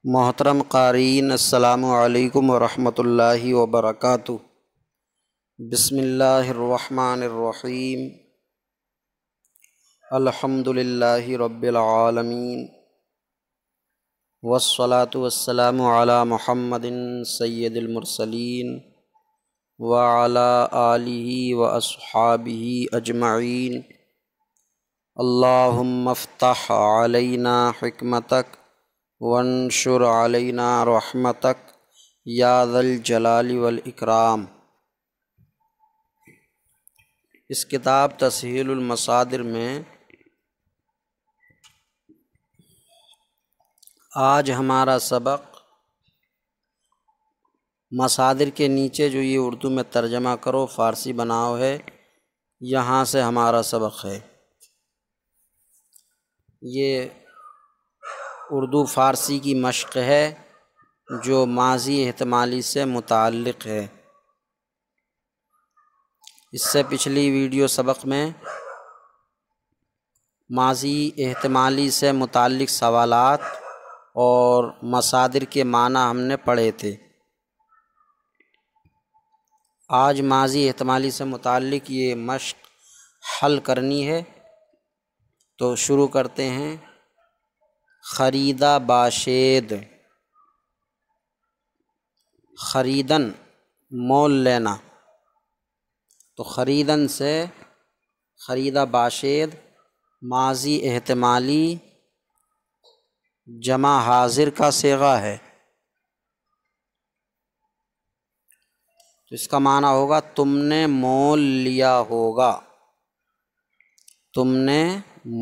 محترم قارئین، السلام علیکم ورحمۃ اللہ وبرکاتہ۔ بسم اللہ الرحمن الرحیم۔ الحمد للہ رب العالمین، والصلاة والسلام علی محمد سید المرسلین وعلی آلہ واصحابہ اجمعین۔ اللہم افتح علینا حکمتک وانشر علینا رحمتک یا ذا الجلال والاکرام۔ اس کتاب تسہیل المصادر میں آج ہمارا سبق مصادر کے نیچے جو یہ اردو میں ترجمہ کرو فارسی بناؤ ہے، یہاں سے ہمارا سبق ہے۔ یہ اردو فارسی کی مشق ہے جو ماضی احتمالی سے متعلق ہے۔ اس سے پچھلی ویڈیو سبق میں ماضی احتمالی سے متعلق سوالات اور مصادر کے معنی ہم نے پڑھے تھے۔ آج ماضی احتمالی سے متعلق یہ مشق حل کرنی ہے، تو شروع کرتے ہیں۔ خریدا باشید، خریدن مول لینا، تو خریدن سے خریدا باشید ماضی احتمالی جمع حاضر کا صیغہ ہے، تو اس کا معنی ہوگا تم نے مول لیا ہوگا، تم نے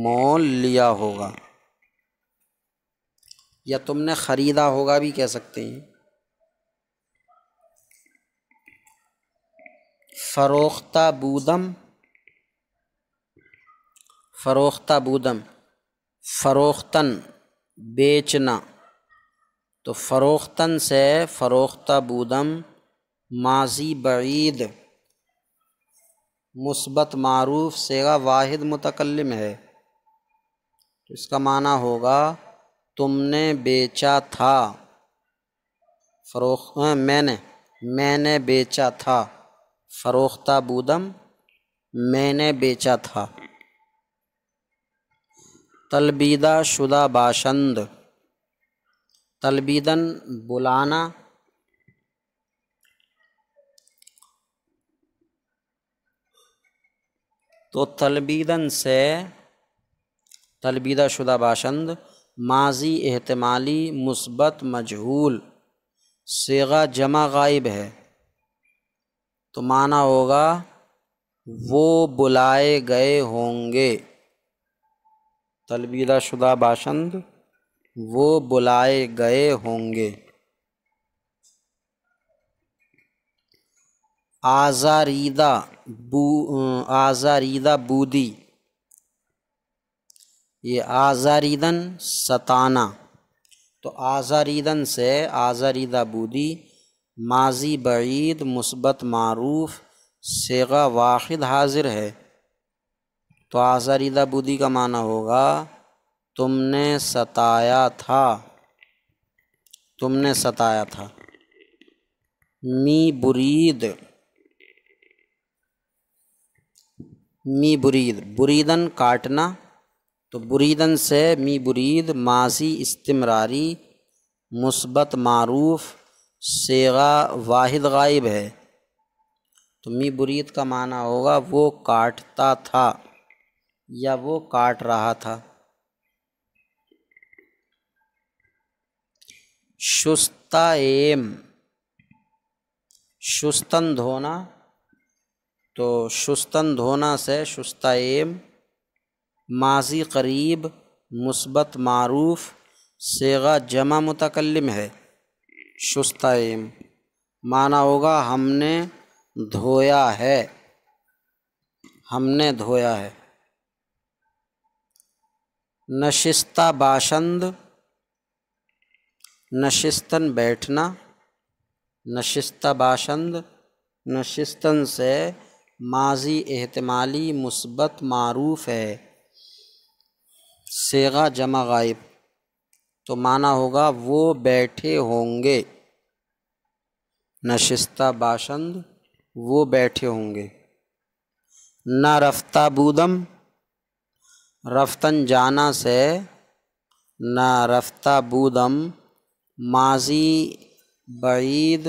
مول لیا ہوگا، یا تم نے خریدا ہوگا بھی کہہ سکتے ہیں۔ فروختہ بودم، فروختہ بودم، فروختن بیچنا، تو فروختن سے فروختہ بودم ماضی بعید مثبت معروف صیغہ واحد متکلم ہے، تو اس کا معنی ہوگا تم نے بیچا تھا، میں نے بیچا تھا، فروختہ بودم میں نے بیچا تھا۔ تلبیدہ شدہ باشند، تلبیدن بلانا، تو تلبیدن سے تلبیدہ شدہ باشند ماضی احتمالی مثبت مجہول صیغہ جمع غائب ہے، تو معنی ہوگا وہ بلائے گئے ہوں گے، تلبیدہ شدہ باشند وہ بلائے گئے ہوں گے۔ آزاریدہ آزاریدہ بودی، یہ آزاریدن ستانا، تو آزاریدن سے آزاریدہ بودی ماضی بعید مثبت معروف صیغہ واحد حاضر ہے، تو آزاریدہ بودی کا معنی ہوگا تم نے ستایا تھا، تم نے ستایا تھا۔ می برید، می برید بریدن کاٹنا، تو بریدن سے می برید ماضی استمراری مثبت معروف صیغہ واحد غائب ہے، تو می برید کا معنی ہوگا وہ کاٹتا تھا یا وہ کاٹ رہا تھا۔ شستہ ایم، شستن دھونا، تو شستن دھونا سے شستہ ایم ماضی قریب مثبت معروف صیغہ جمع متکلم ہے، شستہ ایم معنی ہوگا ہم نے دھویا ہے، ہم نے دھویا ہے۔ نشستہ باشند، نشستن بیٹھنا، نشستہ باشند نشستن سے ماضی احتمالی مثبت معروف ہے، صیغہ جمع غائب، تو معنی ہوگا وہ بیٹھے ہوں گے، نشستہ باشند وہ بیٹھے ہوں گے۔ نہ رفتہ بودم، رفتن جانا سے، نہ رفتہ بودم ماضی بعید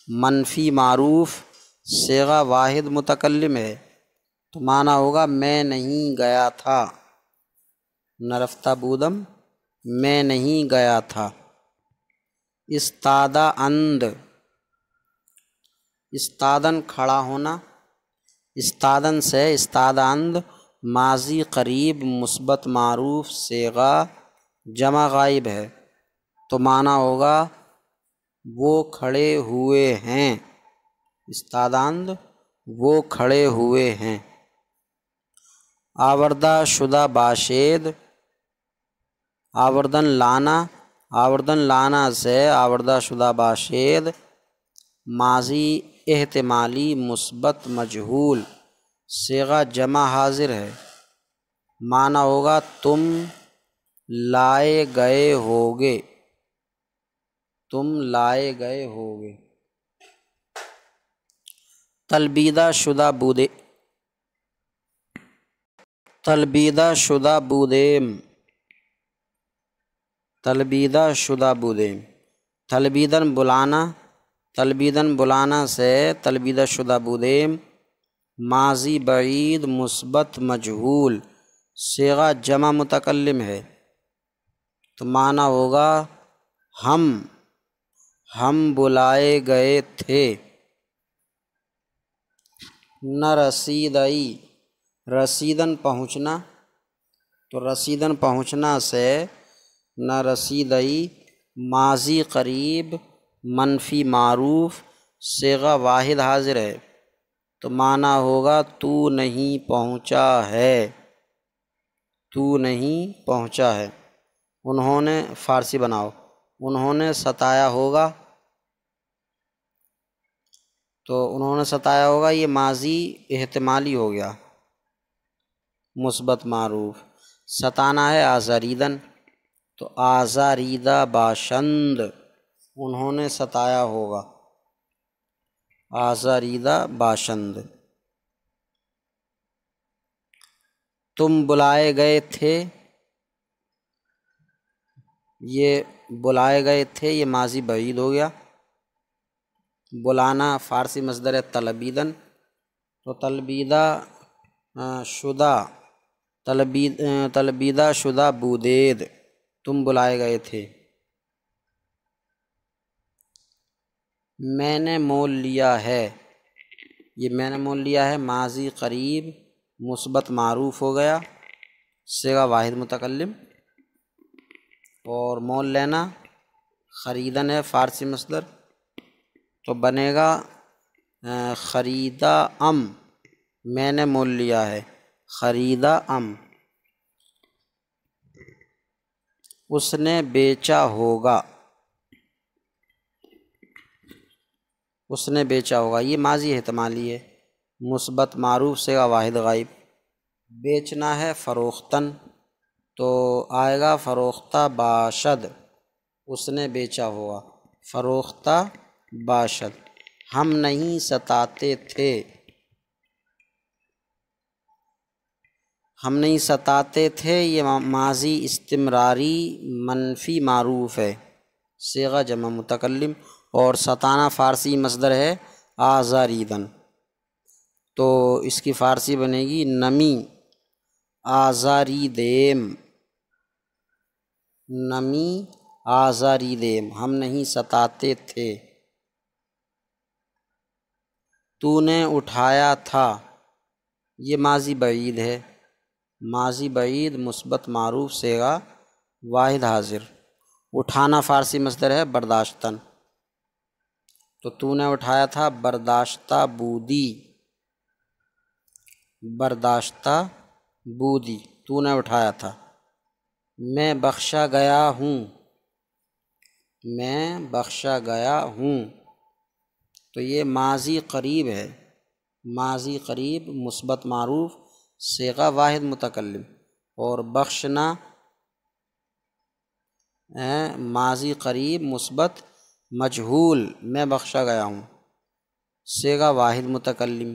منفی معروف صیغہ واحد متکلم ہے، تو معنی ہوگا میں نہیں گیا تھا، نہ رفتہ بودم میں نہیں گیا تھا۔ استادہ اند، استادن کھڑا ہونا، استادن سے استادہ اند ماضی قریب مثبت معروف صیغہ جمع غائب ہے، تو معنی ہوگا وہ کھڑے ہوئے ہیں، استادہ اند وہ کھڑے ہوئے ہیں۔ آوردہ شدہ باشید، آوردن لانا، آوردن لانا سے آوردہ شدہ باشید ماضی احتمالی مثبت مجہول صیغہ جمع حاضر ہے، معنی ہوگا تم لائے گئے ہوگے، تم لائے گئے ہوگے۔ تلبیدہ شدہ بودے، تلبیدہ شدہ بودیم، تلبیدہ شدہ بودیم، تلبیدن بلانا، تلبیدن بلانا سے تلبیدہ شدہ بودیم ماضی بعید مثبت مجہول صیغہ جمع متکلم ہے، تو معنی ہوگا ہم بلائے گئے تھے۔ نہ رسیدئی، رسیدن پہنچنا، تو رسیدن پہنچنا سے نہ رسیدئی ماضی قریب منفی معروف صیغہ واحد حاضر ہے، تو معنی ہوگا تو نہیں پہنچا ہے، تو نہیں پہنچا ہے۔ انہوں نے، فارسی بناؤ، انہوں نے ستایا ہوگا، تو انہوں نے ستایا ہوگا یہ ماضی احتمالی ہو گیا مثبت معروف۔ ستانا ہے آزاریدن، تو آزاریدہ باشند انہوں نے ستایا ہوگا، آزاریدہ باشند۔ تم بلائے گئے تھے، یہ بلائے گئے تھے یہ ماضی بعید ہو گیا۔ بلانا فارسی مصدر ہے تلبیدن، تو تلبیدہ شدہ، تلبیدہ شدہ بودید تم بلائے گئے تھے۔ میں نے مول لیا ہے، یہ میں نے مول لیا ہے ماضی قریب مثبت معروف ہو گیا صیغہ واحد متکلم، اور مول لینا خریدن ہے فارسی مصدر، تو بنے گا خریدا ام، میں نے مول لیا ہے خریدا ام۔ اس نے بیچا ہوگا، اس نے بیچا ہوگا یہ ماضی احتمالی ہے مثبت معروف صیغہ واحد غائب۔ بیچنا ہے فروختن، تو آئے گا فروختہ باشد، اس نے بیچا ہوگا فروختہ باشد۔ ہم نہیں ستاتے تھے، ہم نہیں ستاتے تھے یہ ماضی استمراری منفی معروف ہے صیغہ جمع متکلم، اور ستانا فارسی مصدر ہے آزاریدن، تو اس کی فارسی بنے گی نمی آزاریدیم، نمی آزاریدیم ہم نہیں ستاتے تھے۔ تو نے اٹھایا تھا، یہ ماضی بعید ہے، ماضی بعید مثبت معروف صیغہ واحد حاضر۔ اٹھانا فارسی مصدر ہے برداشتن، تو نے اٹھایا تھا برداشتہ بودی، برداشتہ بودی تو نے اٹھایا تھا۔ میں بخشا گیا ہوں، میں بخشا گیا ہوں، تو یہ ماضی قریب ہے، ماضی قریب مثبت معروف صیغہ واحد متکلم، اور بخشنا ماضی قریب مثبت مجہول میں بخشا گیا ہوں۔ صیغہ واحد متکلم،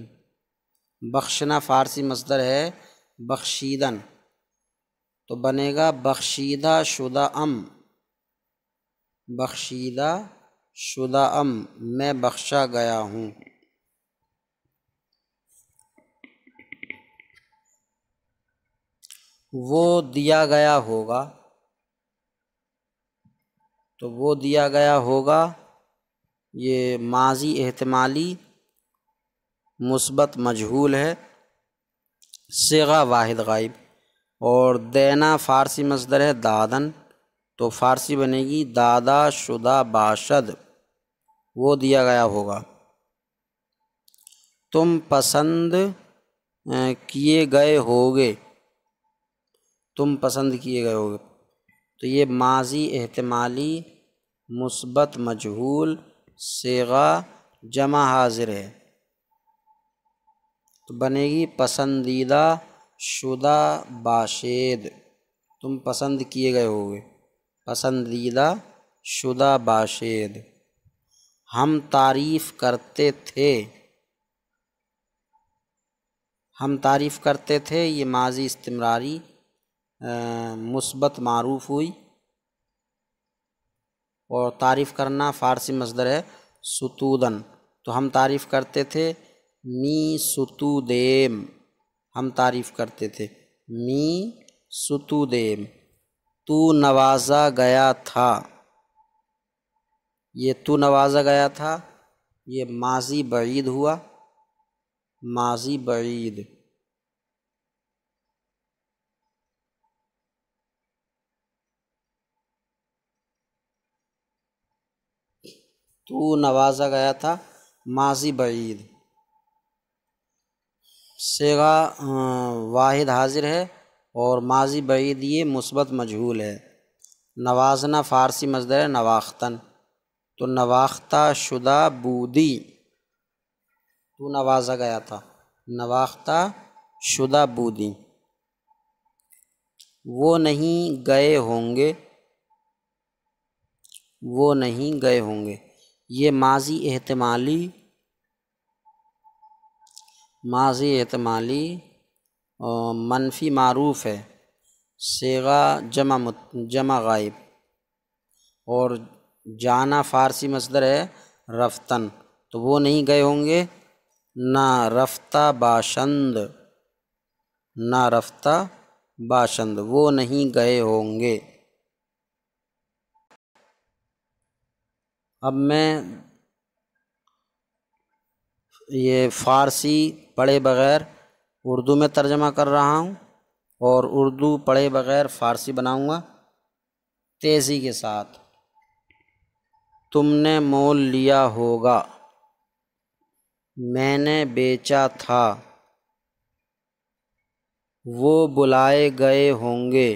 بخشنا فارسی مصدر ہے بخشیدن، تو بنے گا بخشیدہ شدہ ام، بخشیدہ شدہ ام، میں بخشا گیا ہوں۔ وہ دیا گیا ہوگا، تو وہ دیا گیا ہوگا یہ ماضی احتمالی مثبت مجہول ہے، صیغہ واحد غائب، اور دینا فارسی مصدر ہے دادن، تو فارسی بنے گی دادا شدہ باشد، وہ دیا گیا ہوگا۔ تم پسند کیے گئے ہوگے، تم پسند کیے گئے ہوگے، تو یہ ماضی احتمالی مثبت مجہول صیغہ جمع حاضر ہے، تو بنے گی پسندیدہ شدہ باشید، تم پسند کیے گئے ہوگے، پسندیدہ شدہ باشید۔ ہم تعریف کرتے تھے، ہم تعریف کرتے تھے، یہ ماضی استمراری مثبت معروف ہوئی، اور تعریف کرنا فارسی مصدر ہے ستودن، تو ہم تعریف کرتے تھے می ستودیم، ہم تعریف کرتے تھے می ستودیم۔ تو نوازا گیا تھا، یہ تو نوازا گیا تھا یہ ماضی بعید ہوا، ماضی بعید۔ تو نوازا گیا تھا ماضی بعید، صیغہ واحد حاضر ہے، اور ماضی بعید یہ مثبت مجہول ہے۔ نوازنا فارسی مصدر ہے نواختن، تو نواختہ شدہ بودی، تو نوازا گیا تھا نواختہ شدہ بودی۔ وہ نہیں گئے ہوں گے، وہ نہیں گئے ہوں گے، یہ ماضی احتمالی، ماضی احتمالی منفی معروف ہے، صیغہ جمع غائب، اور جانا فارسی مصدر ہے رفتن، تو وہ نہیں گئے ہوں گے، نہ رفتہ باشند، نہ رفتہ باشند، وہ نہیں گئے ہوں گے۔ اب میں یہ فارسی پڑھے بغیر اردو میں ترجمہ کر رہا ہوں، اور اردو پڑھے بغیر فارسی بناؤں گا تیزی کے ساتھ۔ تم نے مول لیا ہوگا، میں نے بیچا تھا، وہ بلائے گئے ہوں گے،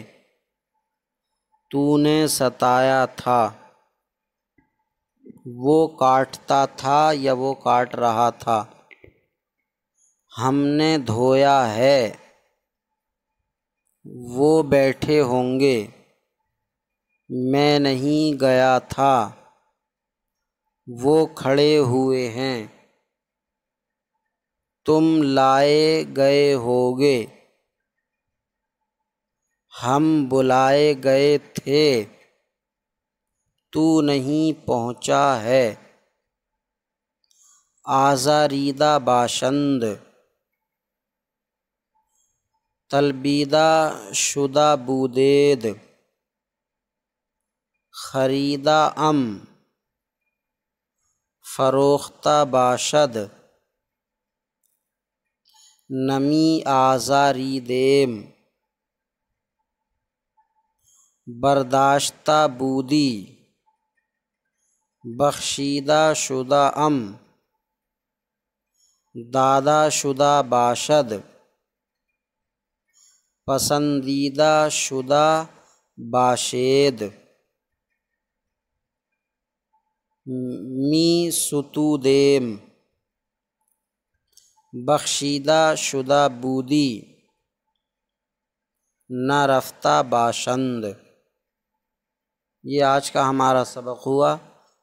تو نے ستایا تھا، وہ کاٹتا تھا یا وہ کاٹ رہا تھا، ہم نے دھویا ہے، وہ بیٹھے ہوں گے، میں نہیں گیا تھا، وہ کھڑے ہوئے ہیں، تم لائے گئے ہوگے، ہم بلائے گئے تھے، تو نہیں پہنچا ہے، آزاریدہ باشند، طلبیدہ شدہ بودید، خریدہ ام، فروختہ باشد، نمی آزاریدیم، برداشتہ بودی، بخشیدہ شدہ ام، دادا شدہ باشد، پسندیدہ شدہ باشید، می ستودیم، بخشیدہ شدہ بودی، نہ رفتہ باشند، یہ آج کا ہمارا سبق ہوا۔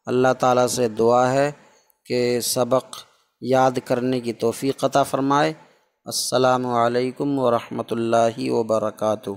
اللہ تعالیٰ سے دعا ہے کہ سبق یاد کرنے کی توفیق عطا فرمائے۔ السلام علیکم ورحمۃ اللہ وبرکاتہ۔